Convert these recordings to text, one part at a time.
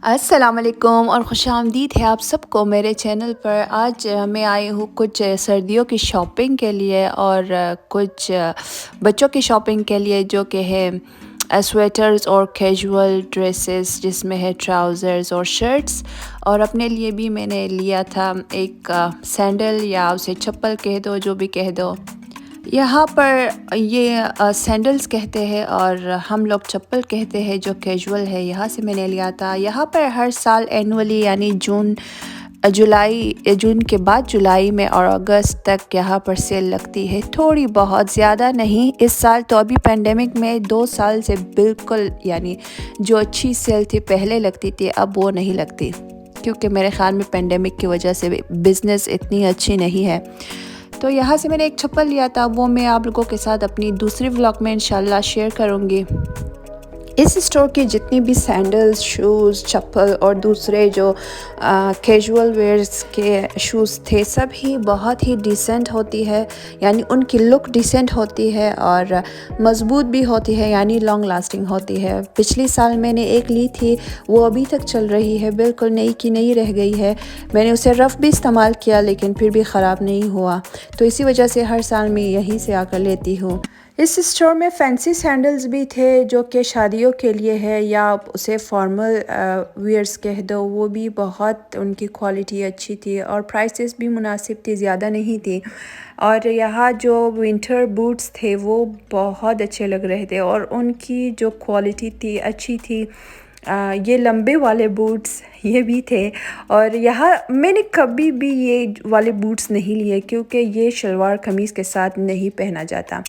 अस्सलाम वालेकुम और खुशामदीद है आप सबको मेरे चैनल पर। आज मैं आई हूँ कुछ सर्दियों की शॉपिंग के लिए और कुछ बच्चों की शॉपिंग के लिए, जो कि है स्वेटर्स और कैजुअल ड्रेसेस जिसमें है ट्राउज़र्स और शर्ट्स। और अपने लिए भी मैंने लिया था एक सैंडल या उसे चप्पल कह दो, जो भी कह दो। यहाँ पर ये सैंडल्स कहते हैं और हम लोग चप्पल कहते हैं, जो कैजुअल है। यहाँ से मैंने लिया था। यहाँ पर हर साल एनुअली यानी जून के बाद जुलाई में और अगस्त तक यहाँ पर सेल लगती है, थोड़ी बहुत, ज़्यादा नहीं। इस साल तो अभी पेंडेमिक में 2 साल से बिल्कुल यानी जो अच्छी सेल थी पहले लगती थी, अब वो नहीं लगती, क्योंकि मेरे ख़्याल में पेंडेमिक की वजह से बिज़नेस इतनी अच्छी नहीं है। तो यहाँ से मैंने एक चप्पल लिया था, वो मैं आप लोगों के साथ अपनी दूसरी व्लॉग में इंशाल्लाह शेयर करूँगी। इस स्टोर की जितनी भी सैंडल्स, शूज़, चप्पल और दूसरे जो कैजुअल वेयर्स के शूज़ थे, सब ही बहुत ही डिसेंट होती है, यानी उनकी लुक डिसेंट होती है और मज़बूत भी होती है, यानी लॉन्ग लास्टिंग होती है। पिछले साल मैंने एक ली थी, वो अभी तक चल रही है, बिल्कुल नई की नई रह गई है। मैंने उसे रफ़ भी इस्तेमाल किया लेकिन फिर भी ख़राब नहीं हुआ, तो इसी वजह से हर साल मैं यहीं से आकर लेती हूँ। इस स्टोर में फैंसी सैंडल्स भी थे, जो कि शादियों के लिए है या आप उसे फॉर्मल वियर्स कह दो, वो भी बहुत उनकी क्वालिटी अच्छी थी और प्राइसेस भी मुनासिब थी, ज़्यादा नहीं थी। और यहाँ जो विंटर बूट्स थे वो बहुत अच्छे लग रहे थे और उनकी जो क्वालिटी थी अच्छी थी। ये लंबे वाले बूट्स ये भी थे। और यहाँ मैंने कभी भी ये वाले बूट्स नहीं लिए, क्योंकि ये शलवार कमीज़ के साथ नहीं पहना जाता।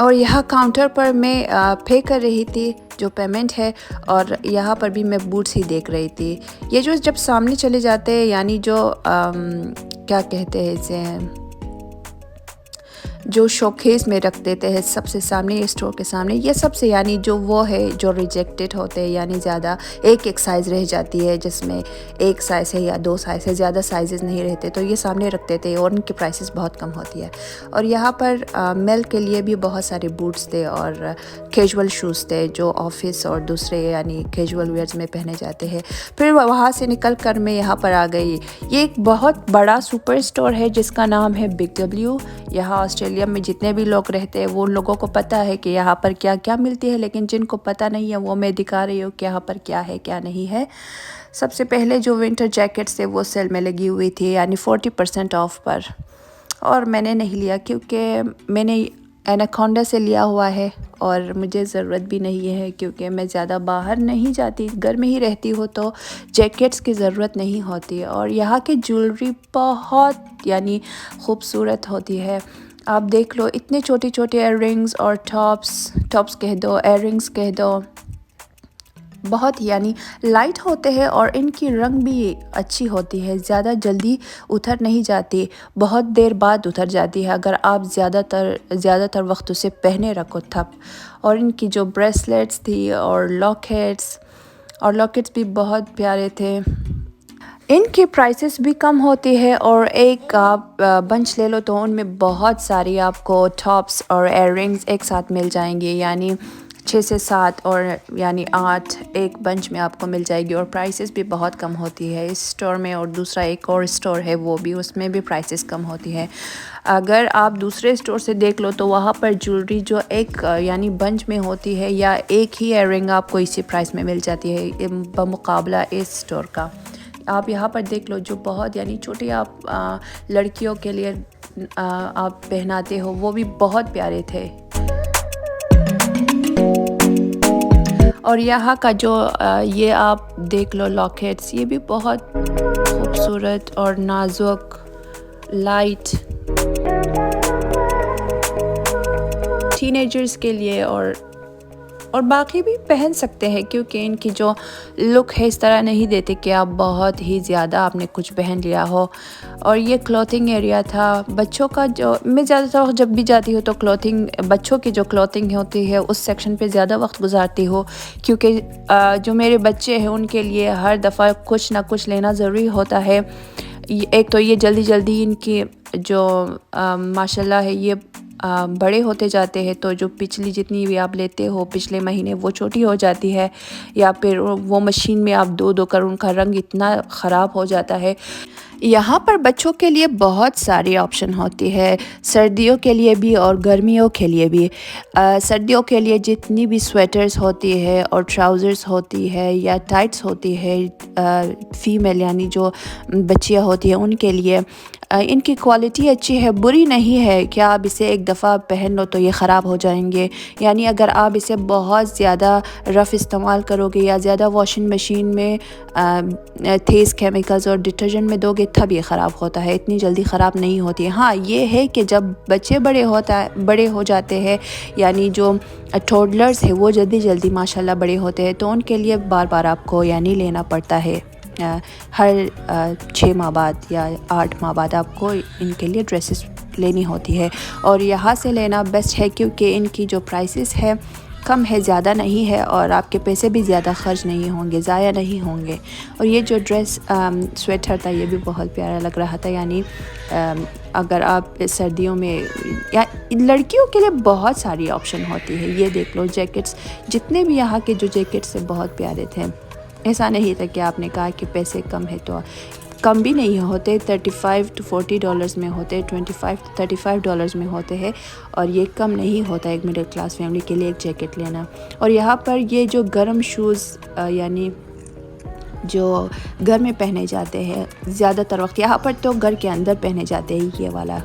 और यहाँ काउंटर पर मैं पे कर रही थी जो पेमेंट है, और यहाँ पर भी मैं बूट्स ही देख रही थी। ये जो जब सामने चले जाते हैं, यानी जो क्या कहते हैं इसे, जो शोकेस में रख देते हैं सबसे सामने, स्टोर के सामने, ये सबसे यानी जो वो है जो रिजेक्टेड होते हैं, यानी ज़्यादा एक साइज़ रह जाती है, जिसमें एक साइज़ है या 2 साइज़ है, ज़्यादा साइज़ नहीं रहते, तो ये सामने रख देते हैं और उनकी प्राइसेस बहुत कम होती है। और यहाँ पर मेल के लिए भी बहुत सारे बूट्स थे और कैजुअल शूज़ थे, जो ऑफिस और दूसरे यानी कैजुअल वेयर्स में पहने जाते हैं। फिर वहाँ से निकल कर मैं यहाँ पर आ गई। ये एक बहुत बड़ा सुपर स्टोर है जिसका नाम है बिग डब्ल्यू। यहाँ ऑस्ट्रेलिया में जितने भी लोग रहते हैं वो लोगों को पता है कि यहाँ पर क्या क्या मिलती है, लेकिन जिनको पता नहीं है वो मैं दिखा रही हूँ कि यहाँ पर क्या है क्या नहीं है। सबसे पहले जो विंटर जैकेट्स थे वो सेल में लगी हुई थी, यानी 40% ऑफ पर, और मैंने नहीं लिया क्योंकि मैंने एनाकोंडा से लिया हुआ है और मुझे ज़रूरत भी नहीं है, क्योंकि मैं ज़्यादा बाहर नहीं जाती, घर में ही रहती हूँ, तो जैकेट्स की ज़रूरत नहीं होती। और यहाँ की ज्वेलरी बहुत यानी खूबसूरत होती है। आप देख लो, इतने छोटे छोटे इयररिंग्स और टॉप्स कह दो, इयररिंग्स कह दो, बहुत यानी लाइट होते हैं और इनकी रंग भी अच्छी होती है, ज़्यादा जल्दी उतर नहीं जाती, बहुत देर बाद उतर जाती है अगर आप ज़्यादातर वक्त उसे पहने रखो तब। और इनकी जो ब्रेसलेट्स थी और लॉकेट्स भी बहुत प्यारे थे। इनकी प्राइसेस भी कम होती है और एक आप बंच ले लो तो उनमें बहुत सारी आपको टॉप्स और इयररिंग्स एक साथ मिल जाएंगे, यानी 6 से 7 और यानी 8 एक बंच में आपको मिल जाएगी। और प्राइसेस भी बहुत कम होती है इस स्टोर में। और दूसरा एक और स्टोर है, वो भी, उसमें भी प्राइसेस कम होती है। अगर आप दूसरे स्टोर से देख लो तो वहाँ पर ज्वेलरी जो एक यानी बंच में होती है या एक ही इयररिंग आपको इसी प्राइस में मिल जाती है बमुकाबला इस स्टोर का। आप यहाँ पर देख लो, जो बहुत यानी छोटी आप लड़कियों के लिए आप पहनाते हो, वो भी बहुत प्यारे थे। और यहाँ का जो ये आप देख लो लॉकेट्स, ये भी बहुत खूबसूरत और नाजुक, लाइट, टीनेजर्स के लिए और बाकी भी पहन सकते हैं, क्योंकि इनकी जो लुक है इस तरह नहीं देते कि आप बहुत ही ज़्यादा आपने कुछ पहन लिया हो। और ये क्लॉथिंग एरिया था बच्चों का, जो मैं ज़्यादातर जब भी जाती हूँ तो बच्चों की जो क्लॉथिंग होती है उस सेक्शन पे ज़्यादा वक्त गुजारती हूँ, क्योंकि जो मेरे बच्चे हैं उनके लिए हर दफ़ा कुछ ना कुछ लेना ज़रूरी होता है। एक तो ये जल्दी जल्दी इनकी जो माशाल्लाह है ये बड़े होते जाते हैं, तो जो पिछली जितनी भी आप लेते हो पिछले महीने वो छोटी हो जाती है, या फिर वो मशीन में आप धो धो कर उनका रंग इतना ख़राब हो जाता है। यहाँ पर बच्चों के लिए बहुत सारी ऑप्शन होती है, सर्दियों के लिए भी और गर्मियों के लिए भी। सर्दियों के लिए जितनी भी स्वेटर्स होती है और ट्राउज़र्स होती है या टाइट्स होती है, फ़ीमेल यानी जो बच्चियाँ होती हैं उनके लिए इनकी क्वालिटी अच्छी है, बुरी नहीं है कि आप इसे एक दफ़ा पहन लो तो ये ख़राब हो जाएंगे। यानी अगर आप इसे बहुत ज़्यादा रफ़ इस्तेमाल करोगे या ज़्यादा वॉशिंग मशीन में तेज़ केमिकल्स और डिटर्जेंट में दोगे तब ये ख़राब होता है, इतनी जल्दी ख़राब नहीं होती है। हाँ, ये है कि जब बच्चे बड़े हो जाते हैं, यानी जो टोडलर्स है वो जल्दी जल्दी माशाल्लाह बड़े होते हैं, तो उनके लिए बार बार आपको यानी लेना पड़ता है। हर 6 माह बाद या 8 माह बाद आपको इनके लिए ड्रेसेस लेनी होती है, और यहाँ से लेना बेस्ट है क्योंकि इनकी जो प्राइसेस है कम है, ज़्यादा नहीं है, और आपके पैसे भी ज़्यादा खर्च नहीं होंगे, ज़ाया नहीं होंगे। और ये जो ड्रेस स्वेटर था ये भी बहुत प्यारा लग रहा था। यानी अगर आप सर्दियों में या लड़कियों के लिए बहुत सारी ऑप्शन होती है। ये देख लो जैकेट्स, जितने भी यहाँ के जो जैकेट्स थे बहुत प्यारे थे। ऐसा नहीं था कि आपने कहा कि पैसे कम है तो कम भी नहीं होते, $35 to $40 में होते, $25 to $35 में होते हैं, और ये कम नहीं होता एक मिडिल क्लास फैमिली के लिए एक जैकेट लेना। और यहाँ पर ये जो गर्म शूज़ यानी जो घर में पहने जाते हैं ज़्यादातर वक्त, यहाँ पर तो घर के अंदर पहने जाते हैं, ये वाला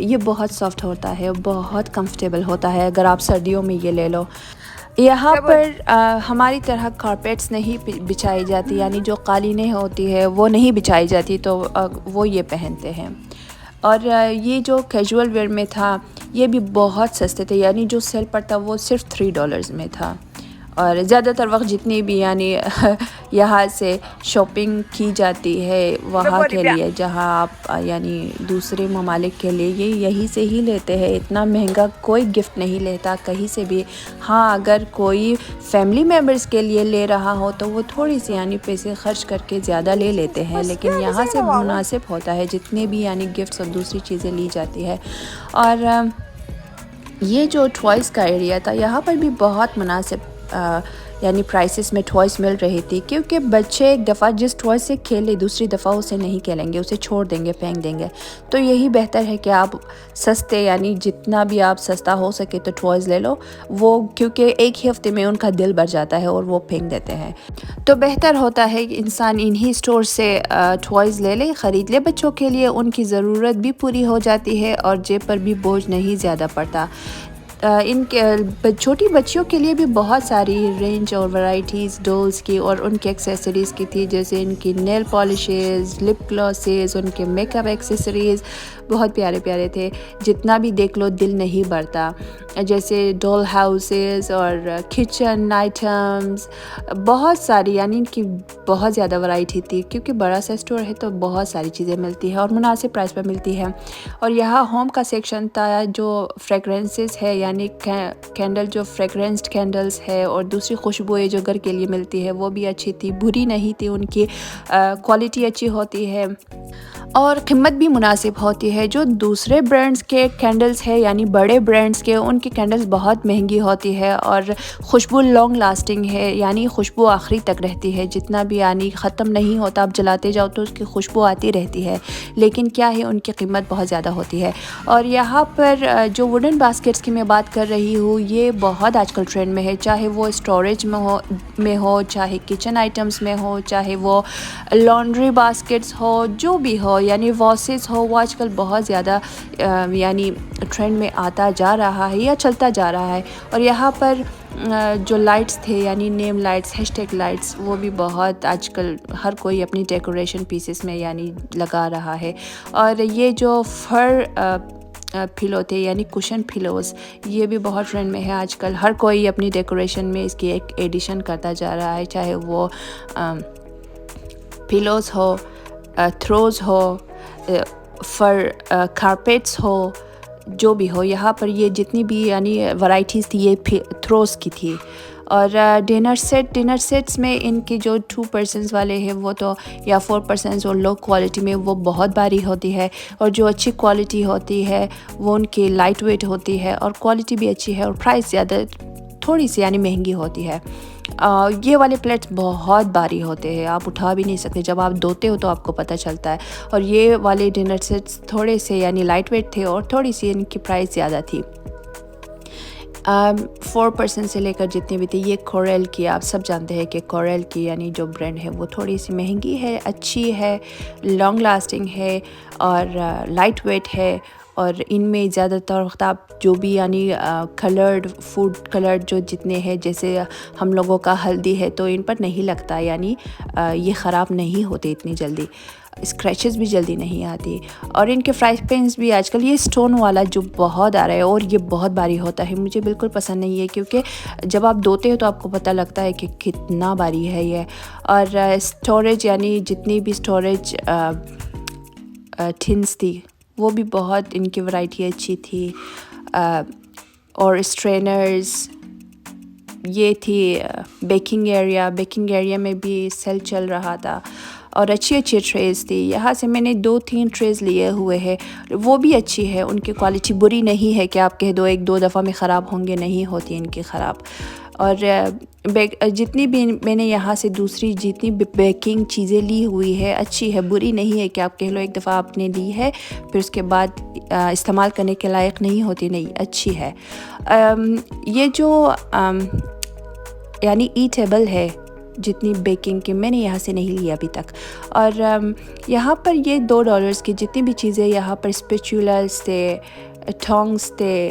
ये बहुत सॉफ्ट होता है, बहुत कंफर्टेबल होता है। अगर आप सर्दियों में ये ले लो। यहाँ पर हमारी तरह कारपेट्स नहीं बिछाई जाती, यानी जो कालीनें होती है वो नहीं बिछाई जाती, तो वो ये पहनते हैं। और ये जो कैजुअल वेयर में था ये भी बहुत सस्ते थे, यानी जो सेल पर था वो सिर्फ $3 में था। और ज़्यादातर वक्त जितनी भी यानी यहाँ से शॉपिंग की जाती है वहाँ के लिए, जहाँ आप यानी दूसरे ममालिक के लिए ये यहीं से ही लेते हैं। इतना महंगा कोई गिफ्ट नहीं लेता कहीं से भी। हाँ, अगर कोई फैमिली मेम्बर्स के लिए ले रहा हो तो वो थोड़ी सी यानी पैसे खर्च करके ज़्यादा ले लेते हैं, लेकिन यहाँ से मुनासिब होता है जितने भी यानी गिफ्ट्स और दूसरी चीज़ें ली जाती है। और ये जो टॉयज़ का एरिया था यहाँ पर भी बहुत मुनासिब यानी प्राइसेस में टॉयज़ मिल रही थी, क्योंकि बच्चे एक दफ़ा जिस टॉय से खेले दूसरी दफ़ा उसे नहीं खेलेंगे, उसे छोड़ देंगे, फेंक देंगे। तो यही बेहतर है कि आप सस्ते यानी जितना भी आप सस्ता हो सके तो टॉयज़ ले लो, वो क्योंकि एक ही हफ्ते में उनका दिल भर जाता है और वो फेंक देते हैं। तो बेहतर होता है कि इंसान इन्हीं स्टोर से टॉयज़ ले ले, ख़रीद ले बच्चों के लिए, उनकी ज़रूरत भी पूरी हो जाती है और जेब पर भी बोझ नहीं ज़्यादा पड़ता। इनके छोटी बच्चियों के लिए भी बहुत सारी रेंज और वैरायटीज़ डॉल्स की और उनके एक्सेसरीज़ की थी, जैसे इनकी नेल पॉलिशेस, लिप ग्लॉसेस, उनके मेकअप एक्सेसरीज़ बहुत प्यारे प्यारे थे। जितना भी देख लो दिल नहीं भरता, जैसे डॉल हाउसेस और किचन आइटम्स, बहुत सारी यानी इनकी बहुत ज़्यादा वैरायटी थी, क्योंकि बड़ा सा स्टोर है तो बहुत सारी चीज़ें मिलती है और मुनासिब प्राइस पर मिलती है। और यहाँ होम का सेक्शन था, जो फ्रेगरेंसेस है यानी कैंडल, जो फ्रेगरेंस्ड कैंडल्स है और दूसरी खुशबुएं जो घर के लिए मिलती है वो भी अच्छी थी, बुरी नहीं थी, उनकी क्वालिटी अच्छी होती है और कीमत भी मुनासिब होती है। जो दूसरे ब्रांड्स के कैंडल्स है यानी बड़े ब्रांड्स के, उनकी कैंडल्स बहुत महंगी होती है और खुशबू लॉन्ग लास्टिंग है, यानी खुशबू आखिरी तक रहती है, जितना भी यानी ख़त्म नहीं होता, आप जलाते जाओ तो उसकी खुशबू आती रहती है, लेकिन क्या है उनकी कीमत बहुत ज़्यादा होती है। और यहाँ पर जो वुडन बास्केट्स की मैं बात कर रही हूँ, ये बहुत आजकल ट्रेंड में है, चाहे वो स्टोरेज में हो, चाहे किचन आइटम्स में हो, चाहे वो लॉन्ड्री बास्केट्स हो, जो भी हो, यानी वॉसेस हो, वो आजकल बहुत ज़्यादा यानी ट्रेंड में आता जा रहा है या चलता जा रहा है। और यहाँ पर जो लाइट्स थे यानी नेम लाइट्स, हैशटैग लाइट्स, वो भी बहुत आजकल हर कोई अपनी डेकोरेशन पीसेस में यानी लगा रहा है। और ये जो फर पिलो थे यानी कुशन पिलोज़, ये भी बहुत ट्रेंड में है आजकल, हर कोई अपनी डेकोरेशन में इसकी एक एडिशन करता जा रहा है, चाहे वो पिलोज़ हो, थ्रोज़ हो, फर कारपेट्स हो, जो भी हो। यहाँ पर ये जितनी भी यानी वैरायटीज़ थी ये थ्रोज़ की थी और डिनर सेट्स में इनके जो 2 पर्सन्स वाले हैं वो तो या 4 पर्सन्स और लो क्वालिटी में वो बहुत भारी होती है, और जो अच्छी क्वालिटी होती है वो उनकी लाइट वेट होती है और क्वालिटी भी अच्छी है और प्राइस ज़्यादा थोड़ी सी यानी महंगी होती है। ये वाले प्लेट्स बहुत भारी होते हैं, आप उठा भी नहीं सकते, जब आप धोते हो तो आपको पता चलता है। और ये वाले डिनर सेट्स थोड़े से यानी लाइट वेट थे और थोड़ी सी इनकी प्राइस ज़्यादा थी। 4 पर्सन से लेकर जितनी भी थी, ये कोरेल की, आप सब जानते हैं कि कोरेल की यानी जो ब्रांड है वो थोड़ी सी महंगी है, अच्छी है, लॉन्ग लास्टिंग है और लाइट वेट है। और इनमें ज़्यादातर वक्त आप जो भी यानी कलर्ड फूड कलर जो जितने हैं, जैसे हम लोगों का हल्दी है तो इन पर नहीं लगता, यानी ये ख़राब नहीं होते इतनी जल्दी, स्क्रैचेस भी जल्दी नहीं आती। और इनके फ्राई पैन्स भी आजकल ये स्टोन वाला जो बहुत आ रहा है और ये बहुत भारी होता है, मुझे बिल्कुल पसंद नहीं है, क्योंकि जब आप धोते हो तो आपको पता लगता है कि कितना भारी है ये। और स्टोरेज यानी जितनी भी स्टोरेज टिन्स थी वो भी बहुत इनकी वैरायटी अच्छी थी। और स्ट्रेनर्स ये थी। बेकिंग एरिया में भी सेल चल रहा था और अच्छी अच्छी ट्रेज़ थी। यहाँ से मैंने 2-3 ट्रेज़ लिए हुए हैं, वो भी अच्छी है, उनकी क्वालिटी बुरी नहीं है कि आप कह दो 1-2 दफ़ा में ख़राब होंगे, नहीं होती इनकी ख़राब। और जितनी भी मैंने यहाँ से दूसरी जितनी भी बेकिंग चीज़ें ली हुई है अच्छी है, बुरी नहीं है कि आप कह लो एक दफ़ा आपने ली है फिर उसके बाद इस्तेमाल करने के लायक नहीं होती, नहीं, अच्छी है। ये जो यानी ईटेबल है जितनी बेकिंग की, मैंने यहाँ से नहीं लिया अभी तक। और यहाँ पर ये $2 की जितनी भी चीज़ें यहाँ पर, स्पैचुलास थे, टोंग्स थे,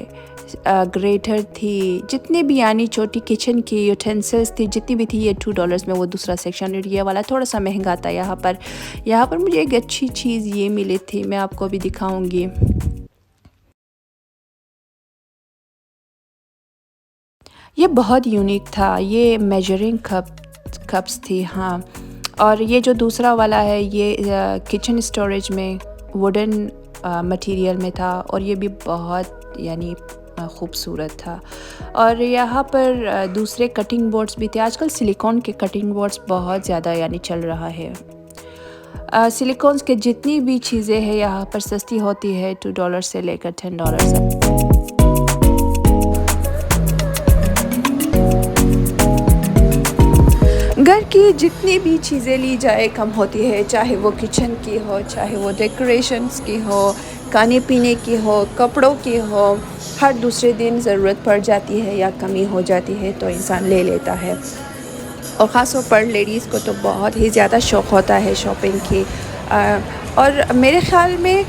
ग्रेटर थी, जितने भी यानी छोटी किचन की यूटेंसिल्स थी जितनी भी थी, ये $2 में। वो दूसरा सेक्शन और ये वाला थोड़ा सा महंगा था। यहाँ पर मुझे एक अच्छी चीज़ ये मिली थी, मैं आपको अभी दिखाऊंगी। ये बहुत यूनिक था, ये मेजरिंग कप्स थी, हाँ। और ये जो दूसरा वाला है ये किचन स्टोरेज में वुडन मटेरियल में था और ये भी बहुत यानी खूबसूरत था। और यहाँ पर दूसरे कटिंग बोर्ड्स भी थे। आजकल सिलिकॉन के कटिंग बोर्ड्स बहुत ज़्यादा यानी चल रहा है। सिलिकॉन्स के जितनी भी चीज़ें हैं यहाँ पर सस्ती होती है, $2 से लेकर $10 तक। घर की जितनी भी चीज़ें ली जाए कम होती है, चाहे वो किचन की हो, चाहे वो डेकोरेशंस की हो, खाने पीने की हो, कपड़ों की हो, हर दूसरे दिन ज़रूरत पड़ जाती है या कमी हो जाती है तो इंसान ले लेता है। और ख़ास तौर पर लेडीज़ को तो बहुत ही ज़्यादा शौक़ होता है शॉपिंग की। और मेरे ख़्याल में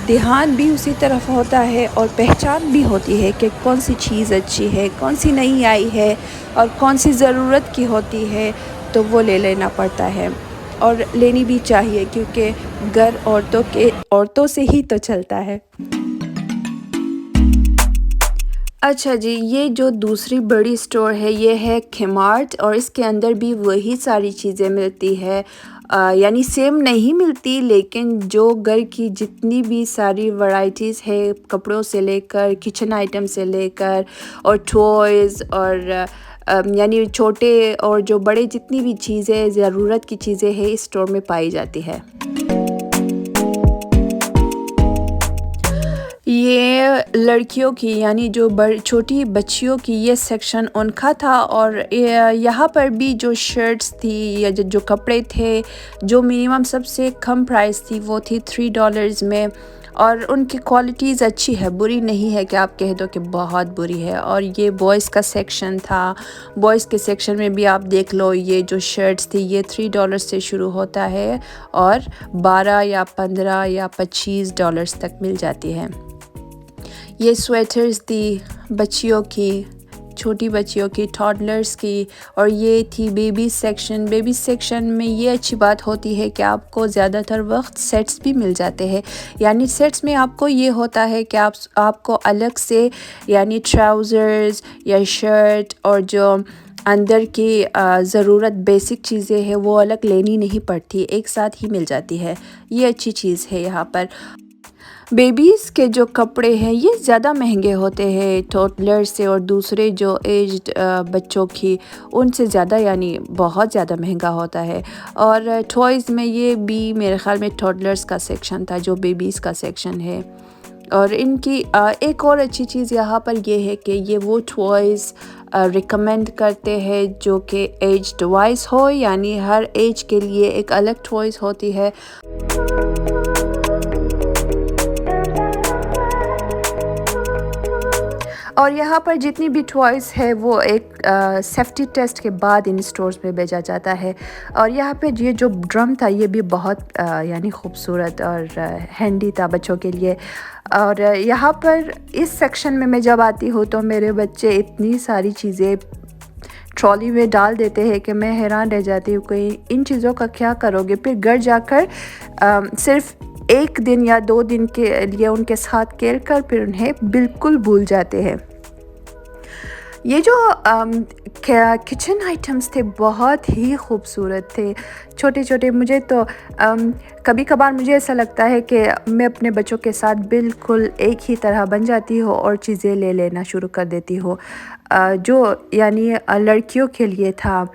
ध्यान भी उसी तरफ होता है और पहचान भी होती है कि कौन सी चीज़ अच्छी है, कौन सी नहीं आई है और कौन सी ज़रूरत की होती है, तो वो ले लेना पड़ता है और लेनी भी चाहिए, क्योंकि घर औरतों से ही तो चलता है। अच्छा जी, ये जो दूसरी बड़ी स्टोर है ये है Kmart और इसके अंदर भी वही सारी चीज़ें मिलती है। यानी सेम नहीं मिलती, लेकिन जो घर की जितनी भी सारी वैरायटीज़ है, कपड़ों से लेकर किचन आइटम से लेकर और टॉयज़ और यानी छोटे और जो बड़े जितनी भी चीज़ें ज़रूरत की चीज़ें हैं इस स्टोर में पाई जाती है। ये लड़कियों की यानी जो छोटी बच्चियों की ये सेक्शन उनका था। और यहाँ पर भी जो शर्ट्स थी या जो कपड़े थे, जो मिनिमम सबसे कम प्राइस थी वो थी $3 में और उनकी क्वालिटीज़ अच्छी है, बुरी नहीं है कि आप कह दो कि बहुत बुरी है। और ये बॉयज़ का सेक्शन था, बॉयज़ के सेक्शन में भी आप देख लो, ये जो शर्ट्स थी ये $3 से शुरू होता है और 12 या 15 या $25 तक मिल जाती है। ये स्वेटर्स थी बच्चियों की, छोटी बच्चियों की, टॉडलर्स की। और ये थी बेबी सेक्शन में ये अच्छी बात होती है कि आपको ज़्यादातर वक्त सेट्स भी मिल जाते हैं। यानी सेट्स में आपको ये होता है कि आपको अलग से यानी ट्राउज़र्स या शर्ट और जो अंदर की ज़रूरत बेसिक चीज़ें हैं वो अलग लेनी नहीं पड़ती, एक साथ ही मिल जाती है। ये अच्छी चीज़ है यहाँ पर। बेबीज़ के जो कपड़े हैं ये ज़्यादा महंगे होते हैं टॉडलर से, और दूसरे जो एज्ड बच्चों की उनसे ज़्यादा, यानी बहुत ज़्यादा महंगा होता है। और टॉयज़ में ये भी मेरे ख़्याल में टॉडलर्स का सेक्शन था जो बेबीज़ का सेक्शन है। और इनकी एक और अच्छी चीज़ यहाँ पर ये है कि ये वो टॉयज़ रिकमेंड करते हैं जो कि एज वाइज हो, यानी हर एज के लिए एक अलग टॉयज़ होती है। और यहाँ पर जितनी भी टॉयज़ है वो एक सेफ्टी टेस्ट के बाद इन स्टोर्स में भेजा जाता है। और यहाँ पे ये जो ड्रम था ये भी बहुत यानी खूबसूरत और हैंडी था बच्चों के लिए। और यहाँ पर इस सेक्शन में मैं जब आती हूँ तो मेरे बच्चे इतनी सारी चीज़ें ट्रॉली में डाल देते हैं कि मैं हैरान रह जाती हूँ कि इन चीज़ों का क्या करोगे। फिर घर जाकर सिर्फ एक दिन या 2 दिन के लिए उनके साथ खेल कर फिर उन्हें बिल्कुल भूल जाते हैं। ये जो किचन आइटम्स थे बहुत ही खूबसूरत थे, छोटे छोटे। मुझे तो कभी कभार मुझे ऐसा लगता है कि मैं अपने बच्चों के साथ बिल्कुल एक ही तरह बन जाती हूँ और चीज़ें ले लेना शुरू कर देती हूँ। जो यानी लड़कियों के लिए था,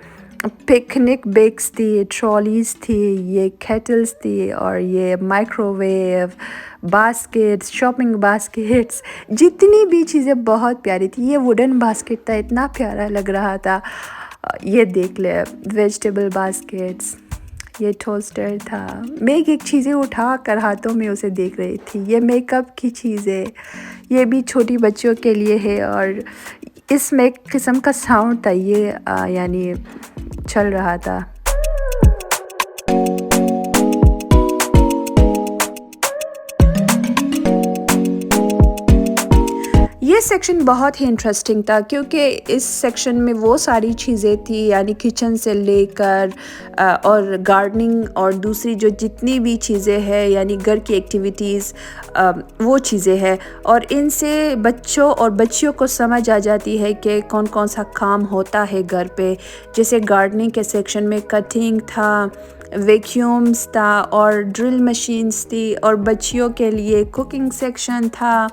पिकनिक बैग्स थी, ट्रॉलीज़ थी, ये केटल्स थी, और ये माइक्रोवेव, बास्केट्स, शॉपिंग बास्केट्स, जितनी भी चीज़ें बहुत प्यारी थी। ये वुडन बास्केट था, इतना प्यारा लग रहा था। ये देख ले, वेजिटेबल बास्केट्स, ये टोस्टर था। मैं एक चीज़ें उठा कर हाथों में उसे देख रही थी। ये मेकअप की चीज़ें, ये भी छोटी बच्चियों के लिए है। और इसमें एक किस्म का साउंड था, ये यानी चल रहा था। ये सेक्शन बहुत ही इंटरेस्टिंग था क्योंकि इस सेक्शन में वो सारी चीज़ें थी, यानी किचन से लेकर और गार्डनिंग और दूसरी जो जितनी भी चीज़ें हैं यानी घर की एक्टिविटीज़, वो चीज़ें हैं। और इनसे बच्चों और बच्चियों को समझ आ जाती है कि कौन कौन सा काम होता है घर पे। जैसे गार्डनिंग के सेक्शन में कटिंग था, वैक्यूम्स था और ड्रिल मशीन्स थी। और बच्चियों के लिए कुकिंग सेक्शन था,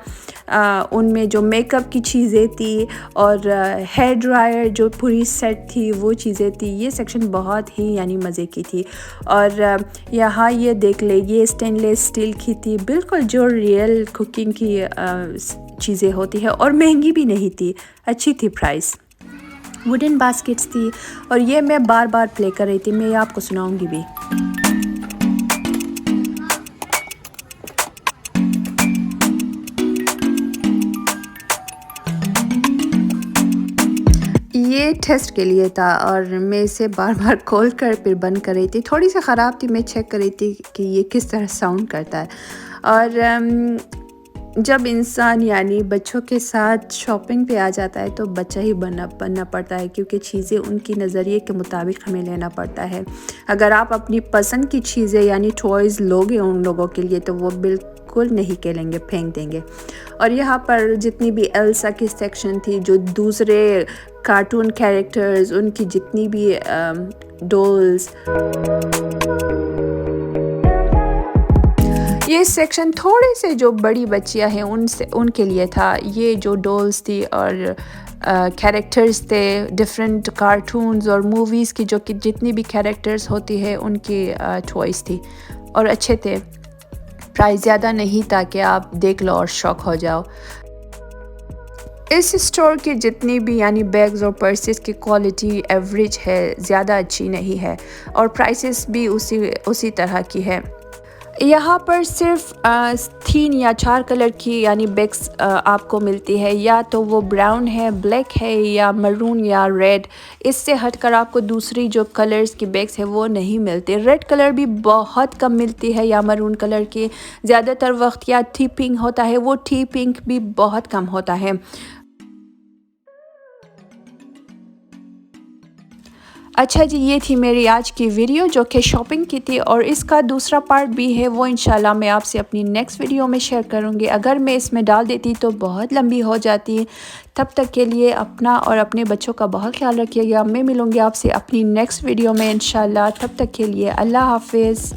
उनमें जो मेकअप की चीज़ें थी और हेयर ड्रायर जो पूरी सेट थी वो चीज़ें थी। ये सेक्शन बहुत ही यानी मज़े की थी। और यहाँ ये देख ले, ये स्टेनलेस स्टील की थी, बिल्कुल जो रियल कुकिंग की चीज़ें होती है, और महंगी भी नहीं थी, अच्छी थी प्राइस। वुडन बास्केट्स थी, और ये मैं बार बार प्ले कर रही थी, मैं ये आपको सुनाऊंगी भी। ये टेस्ट के लिए था और मैं इसे बार बार खोल कर फिर बंद कर रही थी। थोड़ी सी ख़राब थी, मैं चेक कर रही थी कि ये किस तरह साउंड करता है। और जब इंसान यानी बच्चों के साथ शॉपिंग पे आ जाता है तो बच्चा ही बनना पड़ता है, क्योंकि चीज़ें उनकी नज़रिए के मुताबिक हमें लेना पड़ता है। अगर आप अपनी पसंद की चीज़ें यानी टॉयज़ लोगे उन लोगों के लिए तो वो बिल्कुल नहीं खेलेंगे, फेंक देंगे। और यहाँ पर जितनी भी एल्सा की सेक्शन थी, जो दूसरे कार्टून कैरेक्टर्स, उनकी जितनी भी डॉल्स, ये सेक्शन थोड़े से जो बड़ी बच्चियां हैं उनके लिए था। ये जो डॉल्स थी और कैरेक्टर्स थे, डिफरेंट कार्टून्स और मूवीज़ की जो कि जितनी भी कैरेक्टर्स होती है उनकी टॉयज़ थी और अच्छे थे। प्राइस ज़्यादा नहीं था कि आप देख लो और शॉक हो जाओ। इस स्टोर की जितनी भी यानी बैग्स और पर्सेस की क्वालिटी एवरेज है, ज़्यादा अच्छी नहीं है, और प्राइसेस भी उसी तरह की है। यहाँ पर सिर्फ 3 या 4 कलर की यानी बैग्स आपको मिलती है, या तो वो ब्राउन है, ब्लैक है, या मरून या रेड। इससे हटकर आपको दूसरी जो कलर्स की बैग्स है वो नहीं मिलती। रेड कलर भी बहुत कम मिलती है, या मरून कलर की ज़्यादातर वक्त या टी पिंक होता है, वो टी पिंक भी बहुत कम होता है। अच्छा जी, ये थी मेरी आज की वीडियो जो कि शॉपिंग की थी, और इसका दूसरा पार्ट भी है, वो इंशाल्लाह मैं आपसे अपनी नेक्स्ट वीडियो में शेयर करूँगी। अगर मैं इसमें डाल देती तो बहुत लंबी हो जाती। तब तक के लिए अपना और अपने बच्चों का बहुत ख्याल रखिएगा। मैं मिलूँगी आपसे अपनी नेक्स्ट वीडियो में इंशाल्लाह। तब तक के लिए अल्लाह हाफिज़।